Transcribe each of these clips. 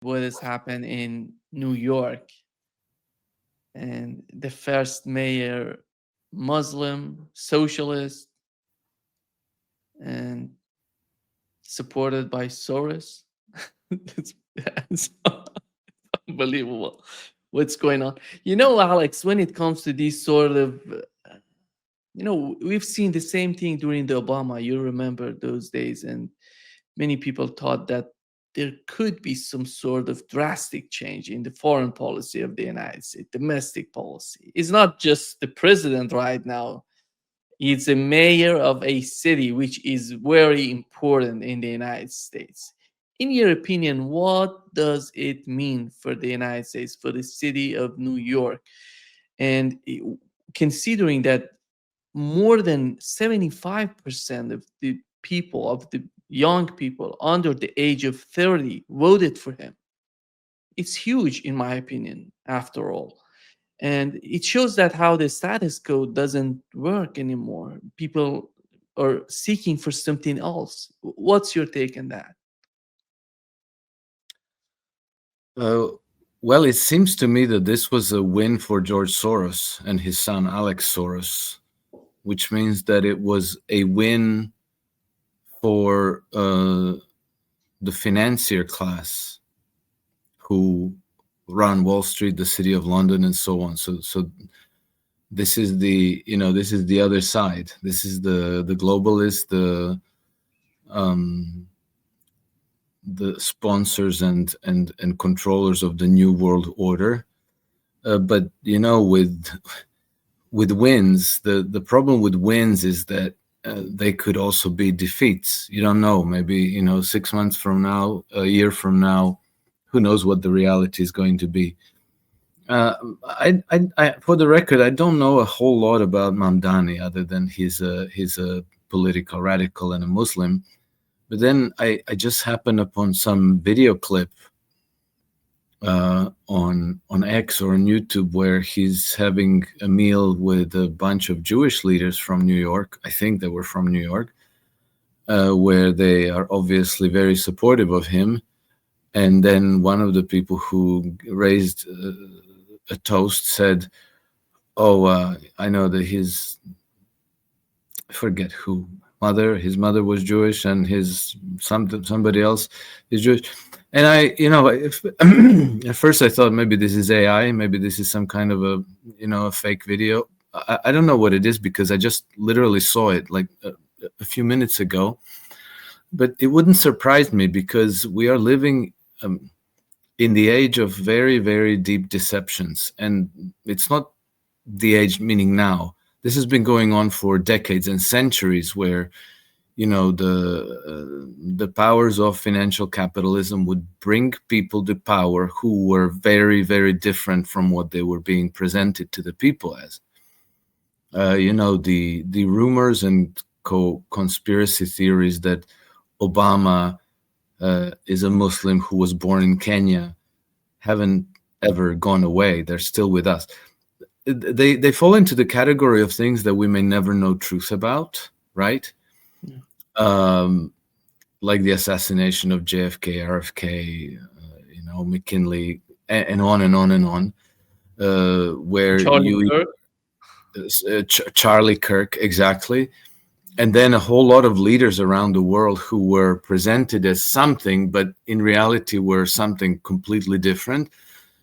what has happened in New York, and the first mayor, Muslim, socialist, and supported by Soros. It's unbelievable what's going on. Alex, when it comes to these sort of, we've seen the same thing during the Obama. You remember those days, and many people thought that there could be some sort of drastic change in the foreign policy of the United States, domestic policy. It's not just the president right now. It's a mayor of a city, which is very important in the United States. In your opinion, what does it mean for the United States, for the city of New York? And considering that more than 75% of the people, of the young people under the age of 30, voted for him. It's huge, in my opinion, after all. And it shows that how the status quo doesn't work anymore. People are seeking for something else. What's your take on that? Uh, well, it seems to me that this was a win for George Soros and his son Alex Soros, which means that it was a win for the financier class who run Wall Street, the City of London, and so on. So this is this is the other side. This is the globalist, the sponsors and controllers of the new world order. But with wins, the problem with wins is that they could also be defeats. You don't know. Maybe 6 months from now, a year from now, who knows what the reality is going to be. For the record, I don't know a whole lot about Mamdani other than he's a political radical and a Muslim. But then I just happened upon some video clip on X or on YouTube where he's having a meal with a bunch of Jewish leaders from New York. I think they were from New York, where they are obviously very supportive of him. And then one of the people who raised a toast said, "Oh, I know that I forget who." His mother was Jewish, and somebody else is Jewish. And at first I thought maybe this is AI, maybe this is some kind of a fake video. I don't know what it is because I just literally saw it like a few minutes ago. But it wouldn't surprise me because we are living in the age of very, very deep deceptions, and it's not the age meaning now. This has been going on for decades and centuries where, the powers of financial capitalism would bring people to power who were very, very different from what they were being presented to the people as. The rumors and conspiracy theories that Obama is a Muslim who was born in Kenya haven't ever gone away. They're still with us. They fall into the category of things that we may never know truth about, right? Yeah. Like the assassination of JFK, RFK, McKinley, and on and on and on. Where Charlie Kirk, exactly. And then a whole lot of leaders around the world who were presented as something, but in reality were something completely different.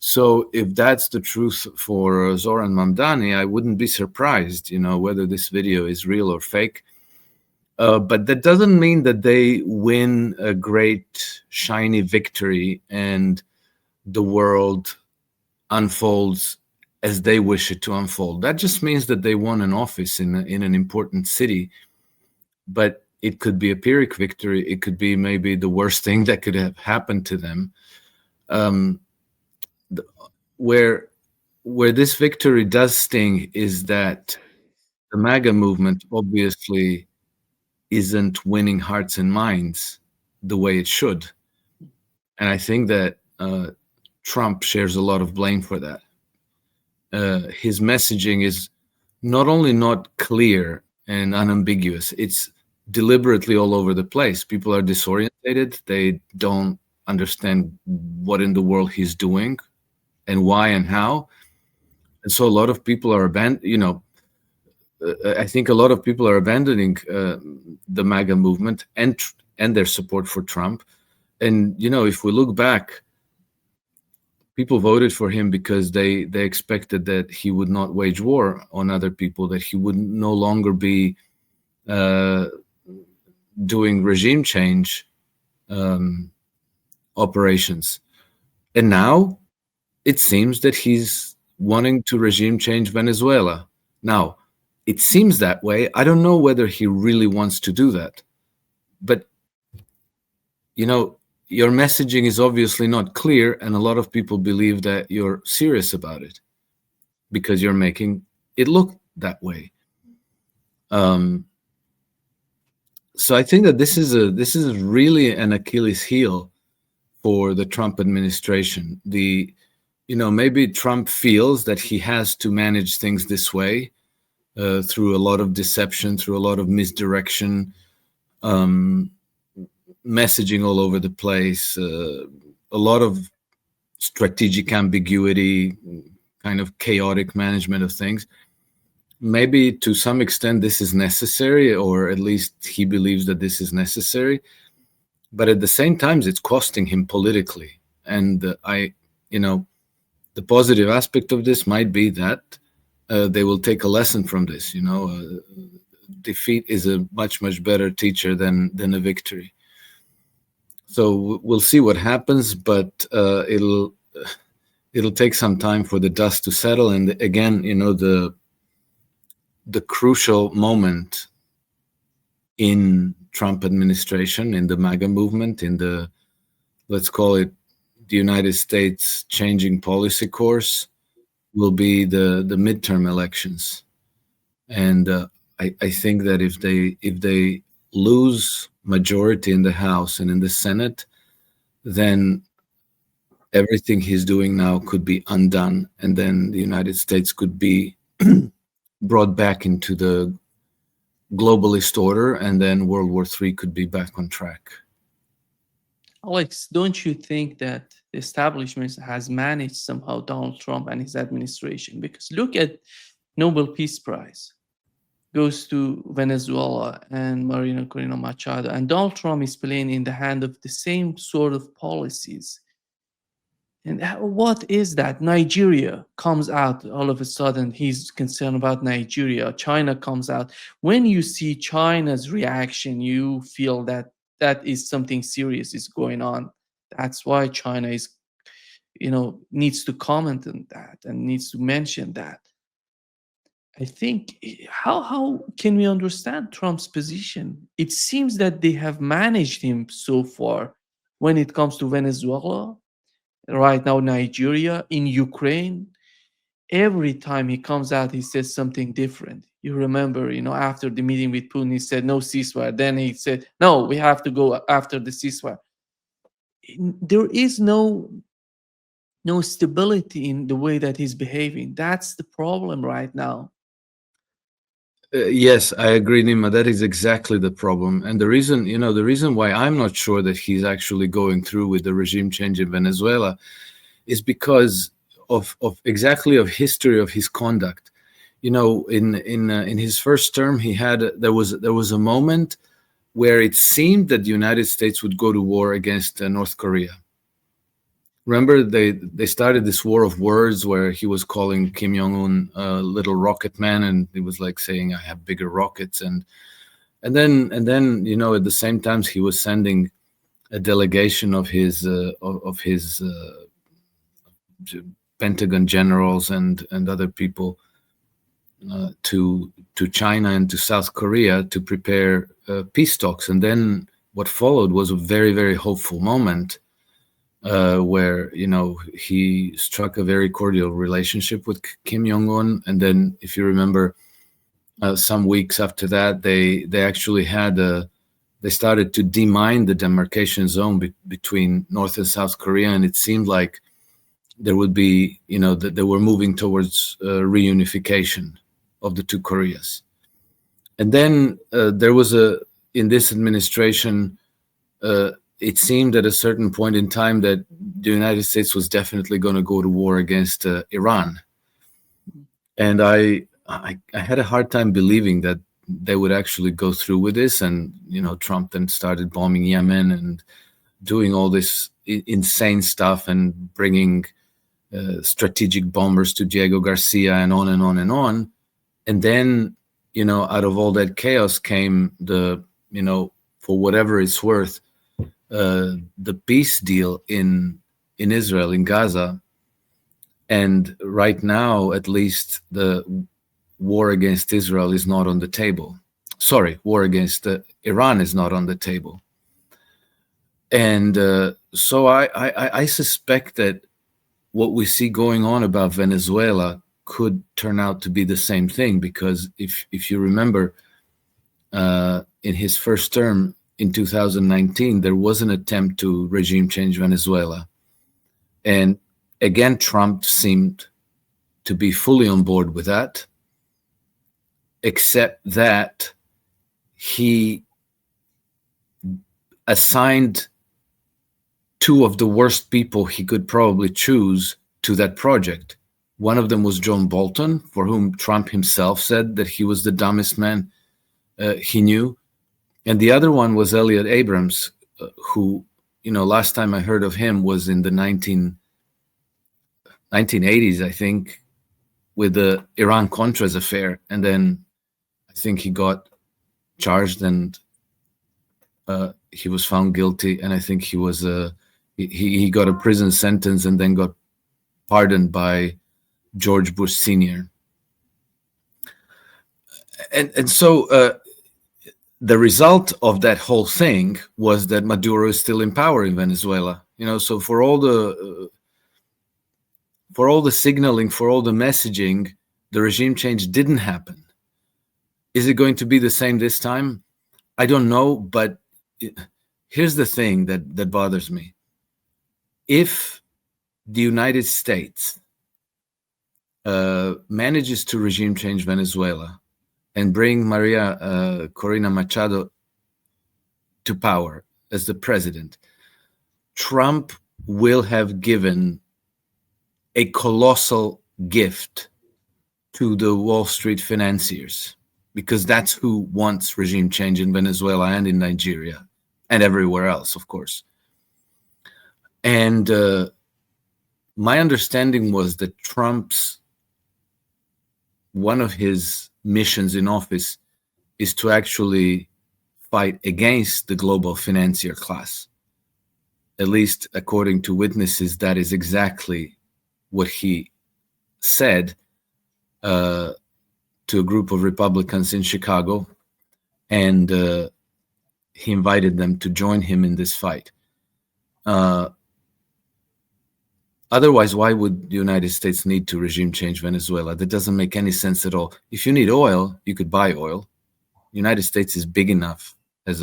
So if that's the truth for Zoran Mamdani, I wouldn't be surprised, whether this video is real or fake. But that doesn't mean that they win a great, shiny victory and the world unfolds as they wish it to unfold. That just means that they won an office in an important city. But it could be a Pyrrhic victory. It could be maybe the worst thing that could have happened to them. Where this victory does sting is that the MAGA movement obviously isn't winning hearts and minds the way it should. And I think that Trump shares a lot of blame for that. His messaging is not only not clear and unambiguous, it's deliberately all over the place. People are disorientated. They don't understand what in the world he's doing and why and how. And so a lot of people are I think a lot of people are abandoning the MAGA movement and their support for Trump. And if we look back, people voted for him because they expected that he would not wage war on other people, that he would no longer be uh, doing regime change operations. And now it seems that he's wanting to regime change Venezuela. Now, it seems that way. I don't know whether he really wants to do that. But, your messaging is obviously not clear, and a lot of people believe that you're serious about it because you're making it look that way. So I think that this is really an Achilles heel for the Trump administration. Maybe Trump feels that he has to manage things this way through a lot of deception, through a lot of misdirection, messaging all over the place, a lot of strategic ambiguity, kind of chaotic management of things. Maybe to some extent this is necessary, or at least he believes that this is necessary. But at the same time, it's costing him politically. And the positive aspect of this might be that they will take a lesson from this. Defeat is a much, much better teacher than a victory. So we'll see what happens, but it'll take some time for the dust to settle. And again, the crucial moment in Trump administration, in the MAGA movement, in the, let's call it, the United States changing policy course, will be the midterm elections. And I think that if they lose majority in the House and in the Senate, then everything he's doing now could be undone, and then the United States could be brought back into the globalist order, and then World War III could be back on track. Alex, don't you think that the establishment has managed somehow Donald Trump and his administration? Because look at Nobel Peace Prize goes to Venezuela and Marina Corina Machado, and Donald Trump is playing in the hand of the same sort of policies. And what is that? Nigeria comes out all of a sudden. He's concerned about Nigeria. China comes out. When you see China's reaction, you feel that that is something serious is going on. That's why China is, needs to comment on that and needs to mention that. I think how can we understand Trump's position? It seems that they have managed him so far when it comes to Venezuela, right now Nigeria, in Ukraine. Every time he comes out, he says something different. You remember, after the meeting with Putin, he said no ceasefire. Then he said, no, we have to go after the ceasefire. There is no stability in the way that he's behaving. That's the problem right now. Yes, I agree, Nima. That is exactly the problem. And the reason why I'm not sure that he's actually going through with the regime change in Venezuela is because of exactly of history of his conduct. In his first term, there was a moment where it seemed that the United States would go to war against North Korea. Remember, they started this war of words where he was calling Kim Jong-un a little rocket man, and it was like saying, "I have bigger rockets." And then at the same time, he was sending a delegation of his Pentagon generals and other people to China and to South Korea to prepare peace talks. And then what followed was a very, very hopeful moment. Where he struck a very cordial relationship with Kim Jong-un, and then, if you remember, some weeks after that, they actually they started to demine the demarcation zone between North and South Korea, and it seemed like there would be, that they were moving towards reunification of the two Koreas. And then there was in this administration. it seemed at a certain point in time that the United States was definitely going to go to war against Iran. And I had a hard time believing that they would actually go through with this. And, Trump then started bombing Yemen and doing all this insane stuff and bringing strategic bombers to Diego Garcia and on and on and on. And then, out of all that chaos came the, for whatever it's worth, the peace deal in Israel, in Gaza. And right now, at least, the war against Israel is not on the table. Sorry, war against Iran is not on the table. And so I suspect that what we see going on about Venezuela could turn out to be the same thing, because if you remember, in his first term in 2019, there was an attempt to regime change Venezuela. And again, Trump seemed to be fully on board with that, except that he assigned two of the worst people he could probably choose to that project. One of them was John Bolton, for whom Trump himself said that he was the dumbest man he knew. And the other one was Elliot Abrams, who, last time I heard of him was in the 1980s, I think, with the Iran-Contras affair. And then I think he got charged and he was found guilty. And I think he was he got a prison sentence and then got pardoned by George Bush Sr. And so the result of that whole thing was that Maduro is still in power in Venezuela. So for all the signaling, for all the messaging, the regime change didn't happen. Is it going to be the same this time? I don't know, but here's the thing that bothers me. If the United States manages to regime change Venezuela and bring Maria Corina Machado to power as the president, Trump will have given a colossal gift to the Wall Street financiers, because that's who wants regime change in Venezuela and in Nigeria and everywhere else, of course. And my understanding was that one of his missions in office is to actually fight against the global financier class. At least according to witnesses, that is exactly what he said to a group of Republicans in Chicago, and he invited them to join him in this fight. Otherwise, why would the United States need to regime change Venezuela? That doesn't make any sense at all. If you need oil, you could buy oil. The United States is big enough has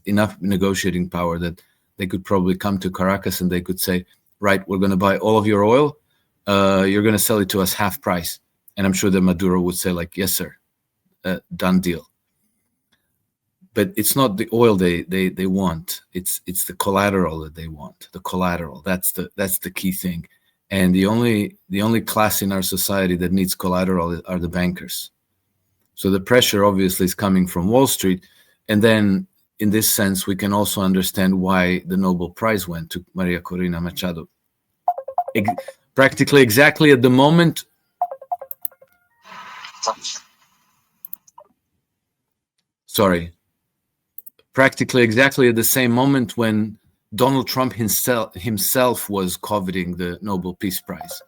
enough negotiating power that they could probably come to Caracas and they could say, right, we're going to buy all of your oil. You're going to sell it to us half price. And I'm sure that Maduro would say, like, yes, sir, done deal. But it's not the oil they want. It's the collateral that they want. The collateral. That's the key thing. And the only class in our society that needs collateral are the bankers. So the pressure obviously is coming from Wall Street. And then in this sense, we can also understand why the Nobel Prize went to Maria Corina Machado. Practically exactly at the moment. Practically exactly at the same moment when Donald Trump himself was coveting the Nobel Peace Prize.